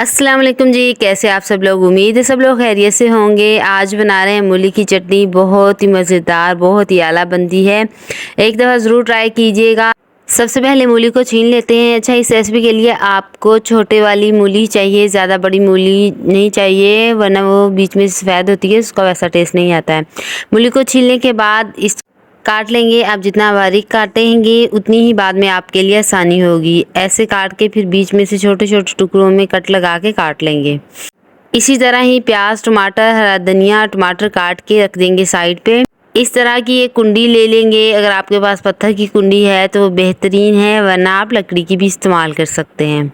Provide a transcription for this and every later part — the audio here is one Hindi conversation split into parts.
अस्सलाम वालेकुम जी, कैसे आप सब लोग। उम्मीद है सब लोग खैरियत से होंगे। आज बना रहे हैं मूली की चटनी, बहुत ही मज़ेदार, बहुत ही आला बनती है। एक दफ़ा ज़रूर ट्राई कीजिएगा। सबसे पहले मूली को छीन लेते हैं। अच्छा, इस रेसिपी के लिए आपको छोटे वाली मूली चाहिए, ज़्यादा बड़ी मूली नहीं चाहिए, वरना वो बीच में सफ़ेद होती है, उसका वैसा टेस्ट नहीं आता है। मूली को छीलने के बाद इस काट लेंगे। आप जितना बारीक काटेंगे उतनी ही बाद में आपके लिए आसानी होगी। ऐसे काट के फिर बीच में से छोटे छोटे टुकड़ों में कट लगा के काट लेंगे। इसी तरह ही प्याज, टमाटर, हरा धनिया, टमाटर काट के रख देंगे साइड पे। इस तरह की एक कुंडी ले लेंगे। अगर आपके पास पत्थर की कुंडी है तो वो बेहतरीन है, वरना आप लकड़ी की भी इस्तेमाल कर सकते हैं।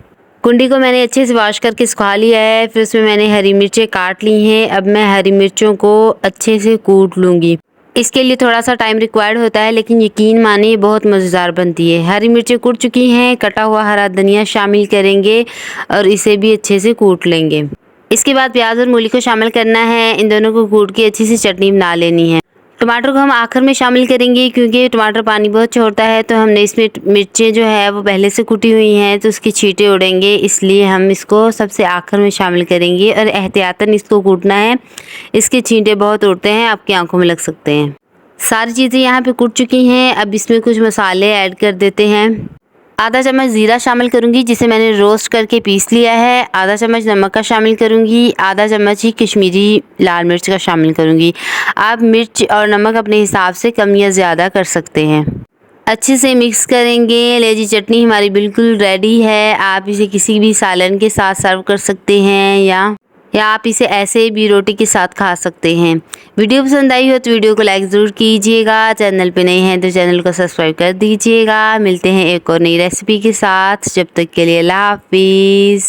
कुंडी को मैंने अच्छे से वॉश करके सुखा लिया है। फिर उसमें मैंने हरी मिर्चें काट ली हैं। अब मैं हरी मिर्चों को अच्छे से कूट लूँगी। इसके लिए थोड़ा सा टाइम रिक्वायर्ड होता है, लेकिन यकीन मानिए ये बहुत मज़ेदार बनती है। हरी मिर्चें कूट चुकी हैं, कटा हुआ हरा धनिया शामिल करेंगे और इसे भी अच्छे से कूट लेंगे। इसके बाद प्याज और मूली को शामिल करना है। इन दोनों को कूट के अच्छी सी चटनी बना लेनी है। टमाटर को हम आखिर में शामिल करेंगे, क्योंकि टमाटर पानी बहुत छोड़ता है, तो हमने इसमें मिर्चें जो है वो पहले से कुटी हुई हैं, तो उसकी छींटे उड़ेंगे, इसलिए हम इसको सबसे आखिर में शामिल करेंगे और एहतियातन इसको कूटना है। इसके छींटे बहुत उड़ते हैं, आपकी आंखों में लग सकते हैं। सारी चीज़ें यहाँ पे कूट चुकी हैं। अब इसमें कुछ मसाले ऐड कर देते हैं। आधा चम्मच ज़ीरा शामिल करूँगी, जिसे मैंने रोस्ट करके पीस लिया है। आधा चम्मच नमक का शामिल करूँगी। आधा चम्मच ही कश्मीरी लाल मिर्च का शामिल करूँगी। आप मिर्च और नमक अपने हिसाब से कम या ज़्यादा कर सकते हैं। अच्छे से मिक्स करेंगे। ले जी, चटनी हमारी बिल्कुल रेडी है। आप इसे किसी भी सालन के साथ सर्व कर सकते हैं या आप इसे ऐसे भी रोटी के साथ खा सकते हैं। वीडियो पसंद आई हो तो वीडियो को लाइक ज़रूर कीजिएगा। चैनल पे नए हैं तो चैनल को सब्सक्राइब कर दीजिएगा। मिलते हैं एक और नई रेसिपी के साथ। जब तक के लिए अल्लाह हाफिज़।